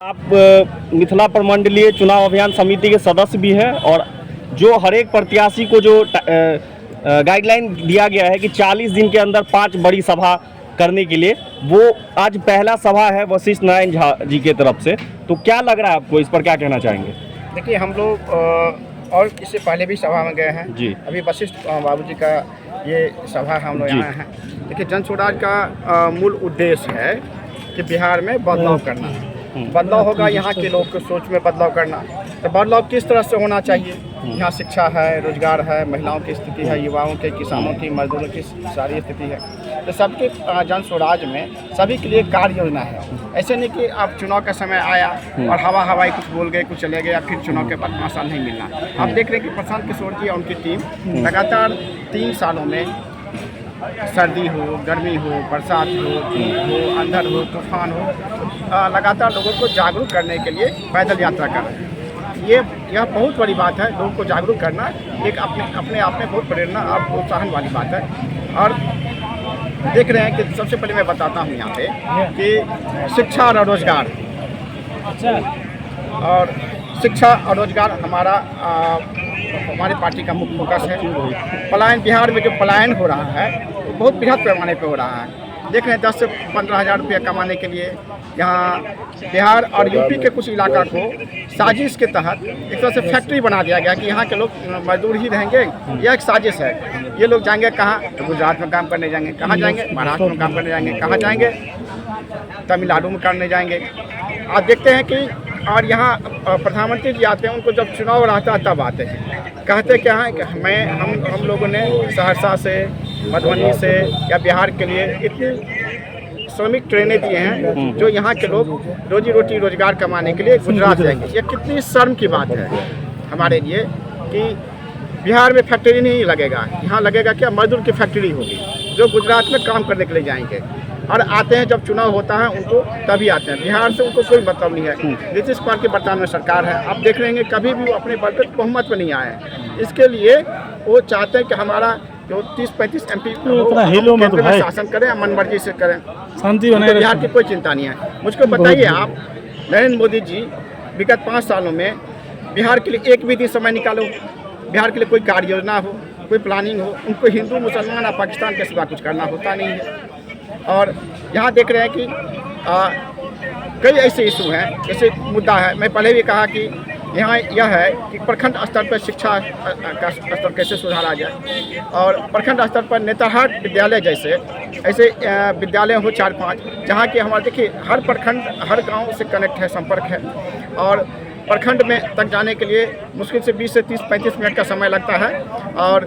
आप मिथिला प्रमंडलीय चुनाव अभियान समिति के सदस्य भी हैं और जो हर एक प्रत्याशी को जो गाइडलाइन दिया गया है कि 40 दिन के अंदर 5 बड़ी सभा करने के लिए, वो आज पहला सभा है वशिष्ठ नारायण झा जी के तरफ से। तो क्या लग रहा है आपको, इस पर क्या कहना चाहेंगे? देखिए, हम लोग और इससे पहले भी सभा में गए हैं जी। अभी वशिष्ठ बाबू जी का ये सभा हम लोग यहाँ हैं। देखिए, जन स्वराज का मूल उद्देश्य है कि बिहार में बदलाव करना। बदलाव होगा यहाँ के लोग की सोच में बदलाव करना। तो बदलाव किस तरह से होना चाहिए? यहाँ शिक्षा है, रोजगार है, महिलाओं की स्थिति है, युवाओं के, किसानों की, मजदूरों की सारी स्थिति है। तो सबके जन स्वराज में सभी के लिए कार्य योजना है। ऐसे नहीं कि अब चुनाव का समय आया और हवाई कुछ बोल गए, कुछ चले गए, या फिर चुनाव के बाद 5 साल नहीं मिलना। आप देख रहे हैं कि प्रशांत किशोर जी और उनकी टीम लगातार 3 सालों में सर्दी हो, गर्मी हो, बरसात हो, धूप हो, अंधड़ हो, तूफान हो, लगातार लोगों को जागरूक करने के लिए पैदल यात्रा कर रहे हैं। यह बहुत बड़ी बात है। लोगों को जागरूक करना एक अपने आप में बहुत प्रेरणा और प्रोत्साहन वाली बात है। और देख रहे हैं कि सबसे पहले मैं बताता हूँ यहाँ पे कि शिक्षा और रोजगार, और शिक्षा और रोजगार हमारे पार्टी का मुख्य फोकस है। पलायन, बिहार में जो पलायन हो रहा है वो बहुत बृहद पैमाने पे हो रहा है। देख रहे हैं 10 से 15 हज़ार रुपया कमाने के लिए यहाँ बिहार और यूपी के कुछ इलाका को साजिश के तहत एक तरह से फैक्ट्री बना दिया गया कि यहाँ के लोग मजदूर ही रहेंगे। यह एक साजिश है। ये लोग जाएंगे कहाँ? तो गुजरात में काम करने जाएंगे। कहाँ जाएंगे? महाराष्ट्र में काम करने जाएंगे। कहाँ जाएंगे? तमिलनाडु में करने जाएंगे। आप देखते हैं कि और यहाँ प्रधानमंत्री जी आते हैं, उनको जब चुनाव रहता है तब आते हैं। कहते क्या है कि हम लोगों ने सहरसा से, मधुबनी से या बिहार के लिए इतनी श्रमिक ट्रेनें दिए हैं जो यहाँ के लोग रोजी रोटी रोजगार कमाने के लिए गुजरात जाएंगे। ये कितनी शर्म की बात है हमारे लिए कि बिहार में फैक्ट्री नहीं लगेगा, यहाँ लगेगा क्या? मजदूर की फैक्ट्री होगी जो गुजरात में काम करने के लिए जाएंगे। और आते हैं जब चुनाव होता है उनको तभी आते हैं। बिहार से उनको कोई मतलब नहीं है। नीतीश कुमार की वर्तमान में सरकार है, आप देख रहे हैं कभी भी वो अपने बल पर बहुमत में नहीं आए। इसके लिए वो चाहते हैं कि हमारा जो 30-35 MP केंद्र में शासन करें, मन मर्जी से करें, शांति बने। बिहार की कोई चिंता नहीं है। मुझको बताइए आप, नरेंद्र मोदी जी विगत 5 सालों में बिहार के लिए एक भी दिन समय निकालो, बिहार के लिए कोई कार्य योजना हो, कोई प्लानिंग हो। उनको हिंदू, मुसलमान और पाकिस्तान के सिवा कुछ करना होता नहीं है। और यहाँ देख रहे हैं कि कई ऐसे इशू हैं, जैसे मुद्दा है, मैं पहले भी कहा कि यहाँ यह है कि प्रखंड स्तर पर शिक्षा का स्तर कैसे सुधारा जाए, और प्रखंड स्तर पर नेतरहाट विद्यालय जैसे ऐसे विद्यालय हो 4-5, जहाँ के हमारे देखिए हर प्रखंड, हर गांव से कनेक्ट है, संपर्क है। और प्रखंड में तक जाने के लिए मुश्किल से 20 से 30-35 मिनट का समय लगता है। और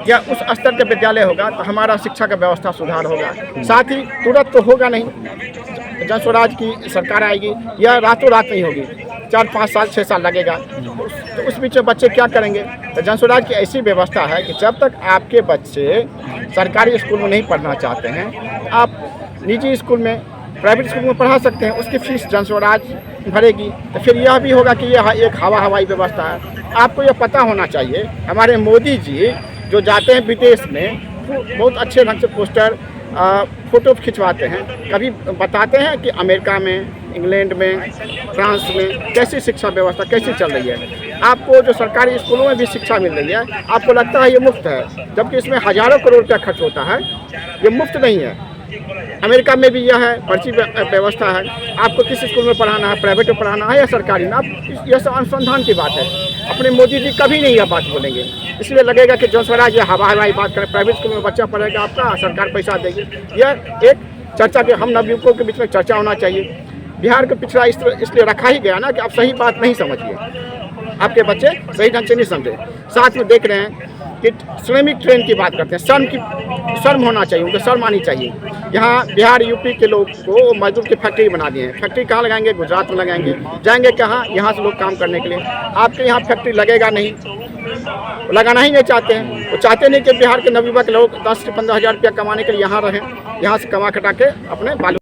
या उस स्तर का विद्यालय होगा तो हमारा शिक्षा का व्यवस्था सुधार होगा। साथ ही तुरंत तो होगा नहीं, जन स्वराज की सरकार आएगी, यह रातों रात नहीं होगी, 4-5 साल 6 साल लगेगा। तो उस बीच में बच्चे क्या करेंगे? तो जन स्वराज की ऐसी व्यवस्था है कि जब तक आपके बच्चे सरकारी स्कूल में नहीं पढ़ना चाहते हैं, आप निजी स्कूल में, प्राइवेट स्कूल में पढ़ा सकते हैं। उसकी फीस जन स्वराज भरेगी। तो फिर यह भी होगा कि यह एक हवाई व्यवस्था है। आपको यह पता होना चाहिए, हमारे मोदी जी जो जाते हैं विदेश में, बहुत अच्छे ढंग से पोस्टर, फोटो खिंचवाते हैं। कभी बताते हैं कि अमेरिका में, इंग्लैंड में, फ्रांस में कैसी शिक्षा व्यवस्था कैसी चल रही है। आपको जो सरकारी स्कूलों में भी शिक्षा मिल रही है, आपको लगता है ये मुफ्त है, जबकि इसमें हज़ारों करोड़ रुपया खर्च होता है। ये मुफ्त नहीं है। अमेरिका में भी यह है, पर्ची व्यवस्था है। आपको किस स्कूल में पढ़ाना है, प्राइवेट में पढ़ाना है या सरकारी में, आप यह सब अनुसंधान की बात है। अपने मोदी जी कभी नहीं यह बात बोलेंगे, इसलिए लगेगा कि जन स्वराज ये हवाई बात करें। प्राइवेट स्कूल में बच्चा पढ़ेगा आपका, सरकार पैसा देगी। यह एक चर्चा के हम नवयुवकों के बीच में चर्चा होना चाहिए। बिहार को पिछड़ा इसलिए रखा ही गया ना कि आप सही बात नहीं समझिए, आपके बच्चे सही ढंग से नहीं समझे। साथ में देख रहे हैं कि श्रमिक ट्रेन की बात करते हैं। शर्म होना चाहिए, उनको शर्म आनी चाहिए। यहाँ बिहार यूपी के लोग को मजदूर की फैक्ट्री बना दिए हैं। फैक्ट्री कहाँ लगाएंगे? गुजरात में लगाएंगे। जाएंगे कहाँ? यहाँ से लोग काम करने के लिए। आपके यहाँ फैक्ट्री लगेगा नहीं, लगाना ही नहीं चाहते हैं। वो चाहते नहीं कि बिहार के नवयुवक लोग 10 से 15 हज़ार रुपया कमाने के लिए यहाँ रहें, यहाँ से कमा खटा के अपने बाल